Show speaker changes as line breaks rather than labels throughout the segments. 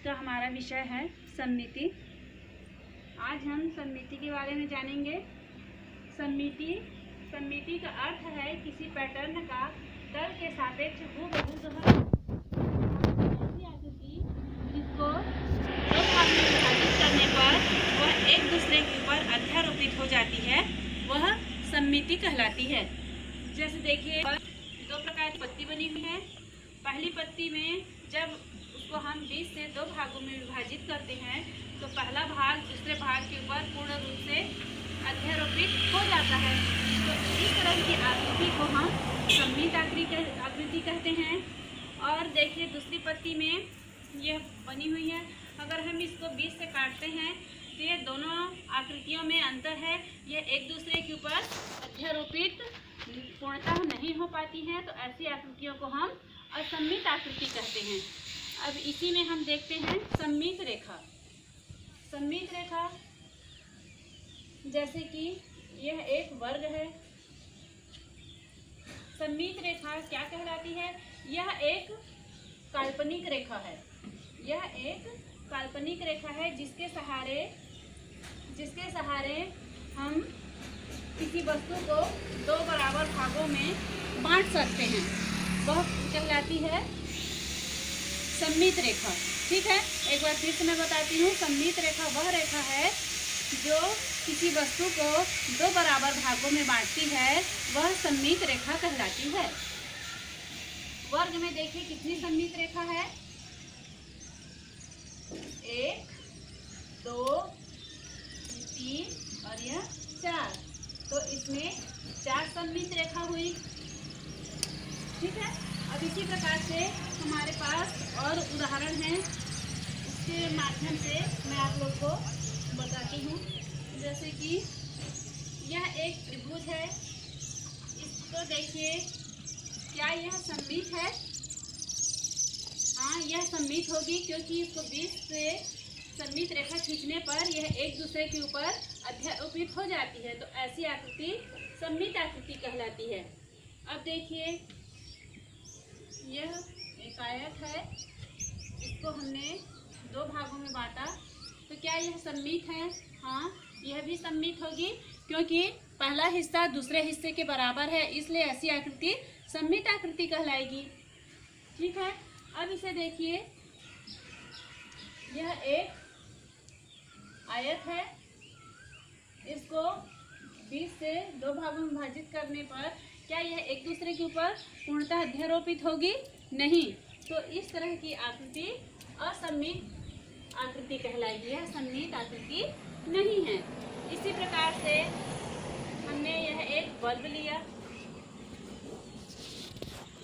का हमारा विषय है सममिति। आज हम सममिति के बारे में जानेंगे। सममिति का अर्थ है किसी पैटर्न का तल के सापेक्ष हूबहू दोहराना। ऐसी आकृति जिसको दो भाग में विभाजित करने पर वह एक दूसरे के ऊपर अध्यारोपित हो जाती है, वह सममिति कहलाती है। जैसे देखिए, दो प्रकार की पत्ती बनी हुई है। पहली पत्ती में जब उसको हम 20 से दो भागों में विभाजित करते हैं तो पहला भाग दूसरे भाग के ऊपर पूर्ण रूप से अध्यारोपित हो जाता है। तो इस तरह की आकृति को हम सममित आकृति कहते हैं। और देखिए, दूसरी पत्ती में यह बनी हुई है। अगर हम इसको 20 से काटते हैं तो ये दोनों आकृतियों में अंतर है। यह एक दूसरे के ऊपर अध्यारोपित पूर्णतः नहीं हो पाती हैं, तो ऐसी आकृतियों को हम असममित आकृति कहते हैं। अब इसी में हम देखते हैं सममित रेखा। सममित रेखा जैसे कि यह एक वर्ग है। सममित रेखा क्या कहलाती है? यह एक काल्पनिक रेखा है। यह एक काल्पनिक रेखा है जिसके सहारे हम किसी वस्तु को दो बराबर भागों में बांट सकते हैं। वह कहलाती है सममित रेखा। ठीक है, एक बार फिर से मैं बताती हूँ। सममित रेखा वह रेखा है जो किसी वस्तु को दो बराबर भागों में बांटती है, वह सममित रेखा कहलाती है। वर्ग में देखिए कितनी सममित रेखा है? 1, 2, 3 और यह 4। तो इसमें 4 सममित रेखा हुई। ठीक है, अब इसी प्रकार से हमारे पास और उदाहरण हैं, उसके माध्यम से मैं आप लोग को बताती हूँ। जैसे कि यह एक त्रिभुज है। इसको देखिए, क्या यह सममित है? हाँ, यह सममित होगी क्योंकि इसको 20 से सममित रेखा खींचने पर यह एक दूसरे के ऊपर अध्यारोपित हो जाती है। तो ऐसी आकृति सममित आकृति कहलाती है। अब देखिए, यह एक आयत है। इसको हमने दो भागों में बांटा, तो क्या यह सममित है? हाँ, यह भी सममित होगी क्योंकि पहला हिस्सा दूसरे हिस्से के बराबर है, इसलिए ऐसी आकृति सममित आकृति कहलाएगी। ठीक है, अब इसे देखिए, यह एक आयत है। इसको 20 से दो भागों में विभाजित करने पर क्या यह एक दूसरे के ऊपर पूर्णतः अध्यारोपित होगी? नहीं। तो इस तरह की आकृति असममित आकृति कहलाएगी, यह सममित आकृति नहीं है। इसी प्रकार से हमने यह एक बल्ब लिया।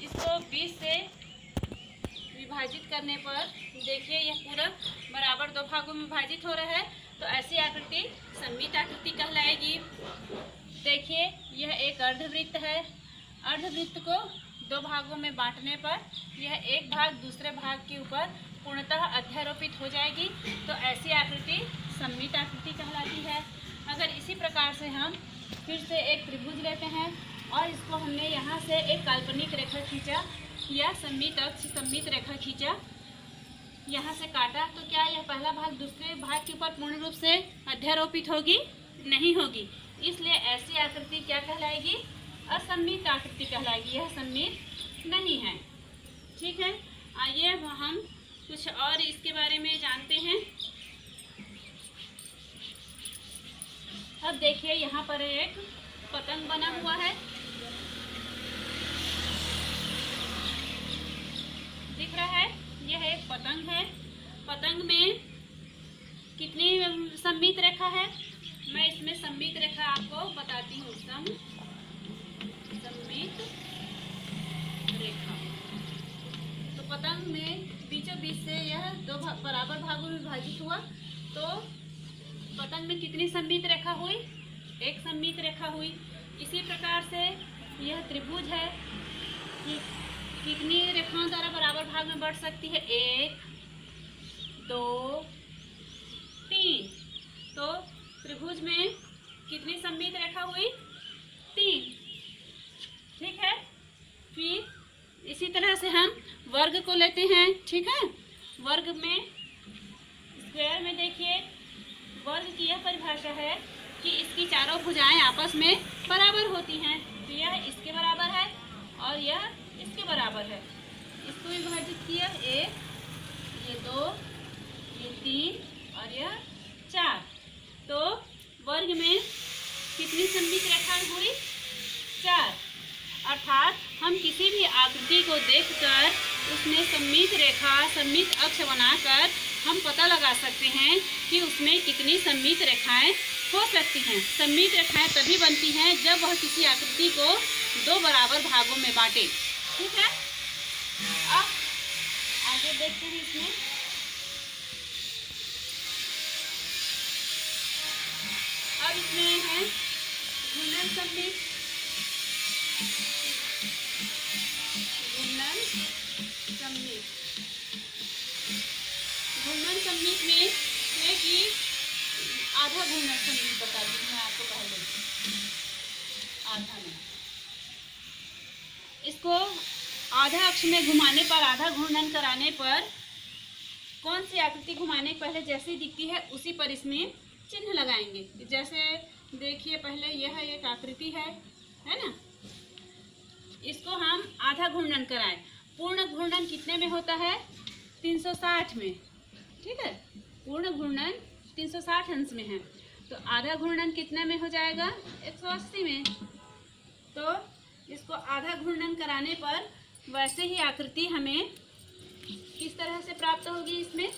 इसको 20 से विभाजित करने पर देखिए, यह पूरा बराबर दो भागों में विभाजित हो रहा है, तो ऐसी आकृति सममित आकृति कहलाएगी। देखिए, यह एक अर्धवृत्त है। अर्धवृत्त को दो भागों में बांटने पर यह एक भाग दूसरे भाग के ऊपर पूर्णतः अध्यारोपित हो जाएगी, तो ऐसी आकृति सममित आकृति कहलाती है। अगर इसी प्रकार से हम फिर से एक त्रिभुज लेते हैं और इसको हमने यहाँ से एक काल्पनिक रेखा खींचा या सममित अक्ष सममित रेखा खींचा, यहाँ से काटा, तो क्या यह पहला भाग दूसरे भाग के ऊपर पूर्ण रूप से अध्यारोपित होगी? नहीं होगी। इसलिए ऐसी आकृति क्या कहलाएगी? असममित आकृति कहलाएगी, यह सममित नहीं है। ठीक है, आइए अब हम कुछ और इसके बारे में जानते हैं। अब देखिए, यहाँ पर एक पतंग बना हुआ है, दिख रहा है? यह एक पतंग है। पतंग में कितनी सममित रेखा है? मैं इसमें सममित रेखा आपको बताती हूँ। सममित रेखा, तो पतंग में बीचों बीच से यह दो बराबर भागों में विभाजित हुआ, तो पतंग में कितनी सममित रेखा हुई? एक सममित रेखा हुई। इसी प्रकार से यह त्रिभुज है, कितनी रेखाओं द्वारा बराबर भाग में बढ़ सकती है? 1, 2, 3। तो त्रिभुज में कितनी सममित रेखा हुई? 3। ठीक है, फिर इसी तरह से हम वर्ग को लेते हैं। ठीक है, वर्ग में स्क्वायर में देखिए वर्ग की यह परिभाषा है कि इसकी चारों भुजाएं आपस में बराबर होती हैं। तो यह इसके बराबर है और यह इसके बराबर है। इसको विभाजित किया, 1, ये 2, ये 3 और यह 4। तो वर्ग में कितनी सममित रेखाएं हुई? 4। अर्थात हम किसी भी आकृति को देखकर उसमें सममित रेखा, सममित अक्ष बनाकर हम पता लगा सकते हैं कि उसमें कितनी सममित रेखाएं हो सकती हैं। सममित रेखाएं तभी बनती हैं जब वह किसी आकृति को 2 बराबर भागों में बांटे। ठीक है, अब आगे देखते हैं। इसमें अब इसमें है घूर्णन सममित। घूर्णन सममित में है कि आधा घूर्णन सममित बता दी मैं आपको पहले, आधा में। इसको आधा अक्ष में घुमाने पर, आधा घूर्णन कराने पर कौन सी आकृति घुमाने के पहले जैसी दिखती है उसी पर इसमें चिन्ह लगाएंगे। जैसे देखिए, पहले यह एक आकृति है ना, इसको हम आधा घूर्णन कराएं। पूर्ण घूर्णन कितने में होता है? 360 में। ठीक है, पूर्ण घूर्णन 360 अंश में है, तो आधा घूर्णन कितने में हो जाएगा? 180 में। तो इसको आधा घूर्णन कराने पर वैसे ही आकृति हमें किस तरह से प्राप्त होगी? इसमें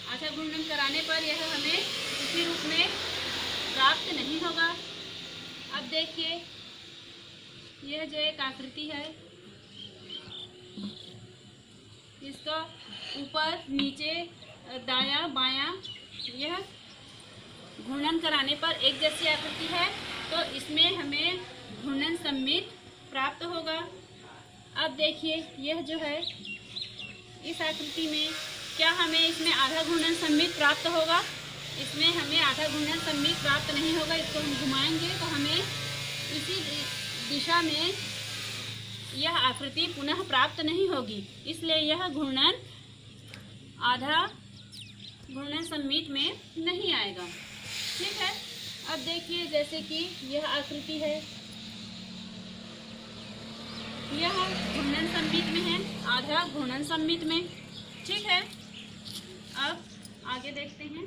आधा घूर्णन कराने पर यह हमें उसी रूप में प्राप्त नहीं होगा। अब देखिए, यह जो एक आकृति है, इसका ऊपर नीचे दायां बायां यह घूर्णन कराने पर एक जैसी आकृति है, तो इसमें हमें घूर्णन सममित प्राप्त होगा। अब देखिए, यह जो है इस आकृति में क्या हमें इसमें आधा घूर्णन सममित प्राप्त होगा? इसमें हमें आधा घूर्णन सममित प्राप्त नहीं होगा। इसको हम घुमाएंगे तो हमें इसी दिशा में यह आकृति पुनः प्राप्त नहीं होगी, इसलिए यह घूर्णन आधा घूर्णन सममित में नहीं आएगा। ठीक है, अब देखिए, जैसे कि यह आकृति है, यह घूर्णन सममित में है, आधा घूर्णन सममित में। ठीक है, अब आगे देखते हैं।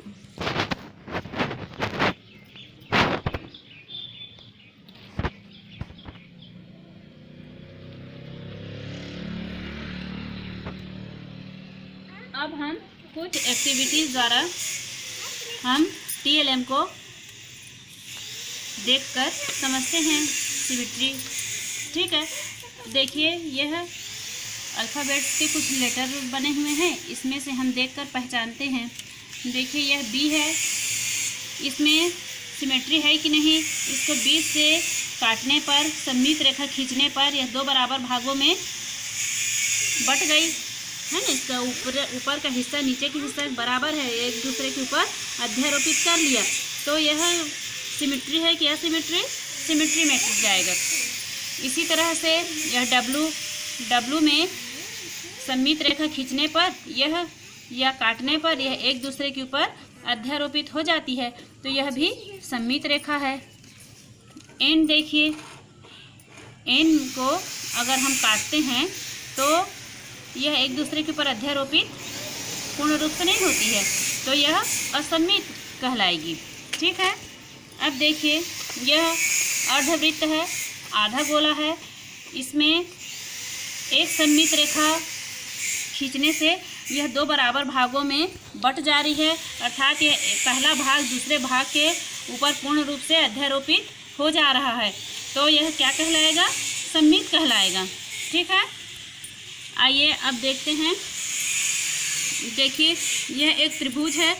अब हम कुछ एक्टिविटीज द्वारा हम TLM को देखकर समझते हैं सिमेट्री। ठीक है, देखिए, यह अल्फ़ाबेट के कुछ लेटर बने हुए हैं, इसमें से हम देखकर पहचानते हैं। देखिए, यह B है, इसमें सिमेट्री है कि नहीं? इसको बीच से काटने पर, सममित रेखा खींचने पर यह 2 बराबर भागों में बट गई है ना। इसका ऊपर का हिस्सा नीचे के हिस्सा बराबर है, एक दूसरे के ऊपर अध्यारोपित कर लिया, तो यह सिमेट्री है कि असिमेट्री? सिमेट्री में टिक जाएगा। इसी तरह से यह W में सममित रेखा खींचने पर यह या काटने पर यह एक दूसरे के ऊपर अध्यारोपित हो जाती है, तो यह भी सममित रेखा है। N देखिए, N को अगर हम काटते हैं तो यह एक दूसरे के ऊपर अध्यारोपित पूर्ण रूप से नहीं होती है, तो यह असममित कहलाएगी। ठीक है, अब देखिए, यह अर्धवृत्त है, आधा गोला है, इसमें एक सममित रेखा खींचने से यह 2 बराबर भागों में बट जा रही है, अर्थात यह पहला भाग दूसरे भाग के ऊपर पूर्ण रूप से अध्यारोपित हो जा रहा है, तो यह क्या कहलाएगा? सममित कहलाएगा। ठीक है, आइए अब देखते हैं। देखिए, यह एक त्रिभुज है,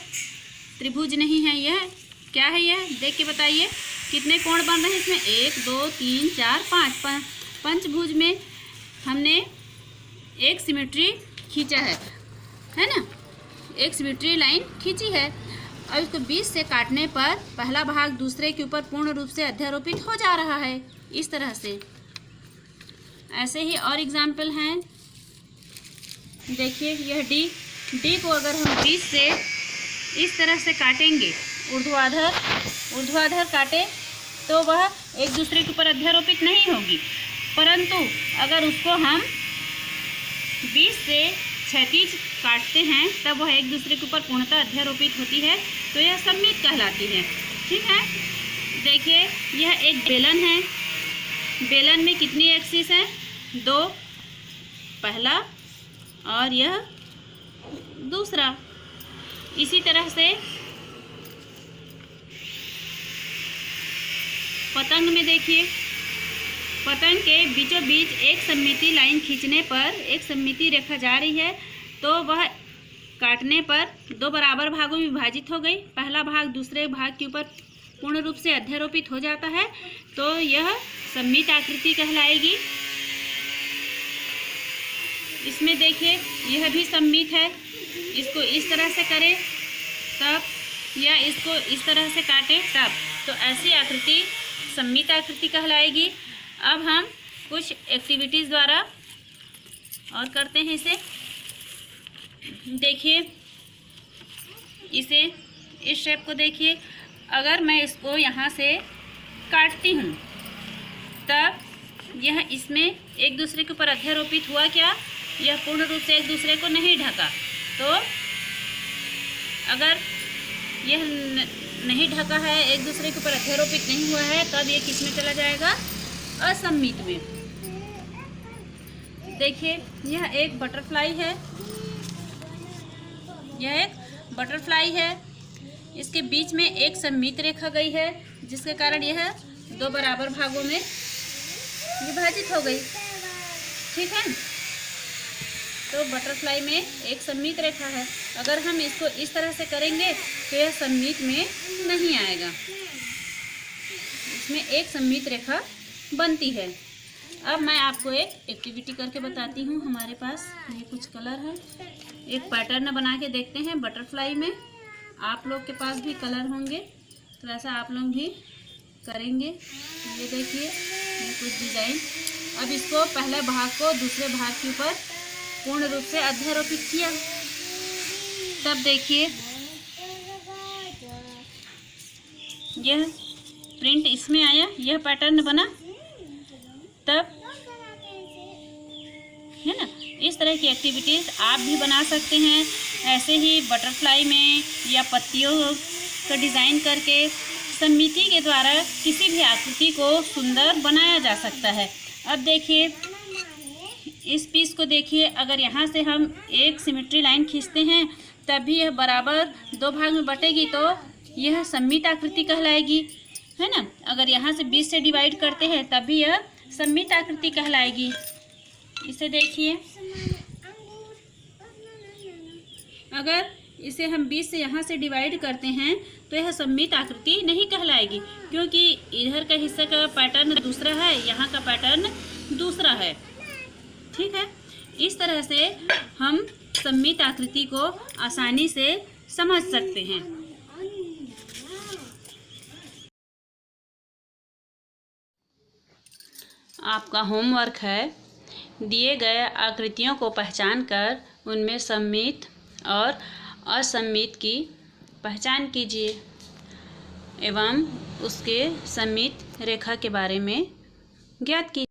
त्रिभुज नहीं है, यह क्या है? यह देख के बताइए कितने कोण बन रहे हैं इसमें? 1 2 3 4 5 पंचभुज में हमने एक सिमेट्री खींचा है ना, एक सिमेट्री लाइन खींची है, और इसको बीच से काटने पर पहला भाग दूसरे के ऊपर पूर्ण रूप से अध्यारोपित हो जा रहा है, इस तरह से। ऐसे ही और एग्जाम्पल हैं, देखिए यह डी को अगर हम बीच से इस तरह से काटेंगे, ऊर्ध्वाधर काटें तो वह एक दूसरे के ऊपर अध्यारोपित नहीं होगी, परंतु अगर उसको हम बीच से क्षैतिज काटते हैं तब वह एक दूसरे के ऊपर पूर्णतः अध्यारोपित होती है, तो यह सममित कहलाती है। ठीक है, देखिए यह एक बेलन है। बेलन में कितनी एक्सिस हैं? 2, पहला और यह दूसरा। इसी तरह से पतंग में देखिए, पतंग के बीचों बीच एक सममिति लाइन खींचने पर एक सममिति रेखा जा रही है, तो वह काटने पर 2 बराबर भागों में विभाजित हो गई। पहला भाग दूसरे भाग के ऊपर पूर्ण रूप से अध्यारोपित हो जाता है, तो यह सममित आकृति कहलाएगी। इसमें देखिए यह भी सममित है। इसको इस तरह से करें तब, या इसको इस तरह से काटें तब, तो ऐसी आकृति सममित आकृति कहलाएगी। अब हम कुछ एक्टिविटीज़ द्वारा और करते हैं इसे। देखिए इसे, इस शेप को देखिए, अगर मैं इसको यहाँ से काटती हूँ तब यह इसमें एक दूसरे के ऊपर अध्यारोपित हुआ क्या? यह पूर्ण रूप से एक दूसरे को नहीं ढका। तो अगर यह नहीं ढका है, एक दूसरे के ऊपर अध्यारोपित नहीं हुआ है, तब ये किस में चला जाएगा? असममित में। देखिए यह एक बटरफ्लाई है, यह एक बटरफ्लाई है। इसके बीच में एक सममित रेखा गई है, जिसके कारण यह 2 बराबर भागों में विभाजित हो गई। ठीक है, तो बटरफ्लाई में एक सममित रेखा है। अगर हम इसको इस तरह से करेंगे तो यह सममित में नहीं आएगा, इसमें एक सममित रेखा बनती है। अब मैं आपको एक एक्टिविटी करके बताती हूँ। हमारे पास ये कुछ कलर है, एक पैटर्न बना के देखते हैं बटरफ्लाई में। आप लोग के पास भी कलर होंगे तो ऐसा आप लोग भी करेंगे। ये देखिए ये कुछ डिज़ाइन। अब इसको पहले भाग को दूसरे भाग के ऊपर पूर्ण रूप से अध्यारोपित किया, तब देखिए यह प्रिंट इसमें आया, यह पैटर्न बना, तब है ना। इस तरह की एक्टिविटीज़ आप भी बना सकते हैं। ऐसे ही बटरफ्लाई में या पत्तियों का डिज़ाइन करके सममिति के द्वारा किसी भी आकृति को सुंदर बनाया जा सकता है। अब देखिए इस पीस को देखिए, अगर यहाँ से हम एक सिमेट्री लाइन खींचते हैं तब भी यह बराबर 2 भाग में बटेगी, तो यह सममित आकृति कहलाएगी, है ना। अगर यहाँ से 20 से डिवाइड करते हैं तब भी यह सममित आकृति कहलाएगी। इसे देखिए, अगर इसे हम 20 से यहाँ से डिवाइड करते हैं तो यह सममित आकृति नहीं कहलाएगी, क्योंकि इधर का हिस्सा का पैटर्न दूसरा है, यहाँ का पैटर्न दूसरा है। ठीक है, इस तरह से हम सममित आकृति को आसानी से समझ सकते हैं। आपका होमवर्क है, दिए गए आकृतियों को पहचान कर उनमें सममित और असममित की पहचान कीजिए एवं उसके सममित रेखा के बारे में ज्ञात कीजिए।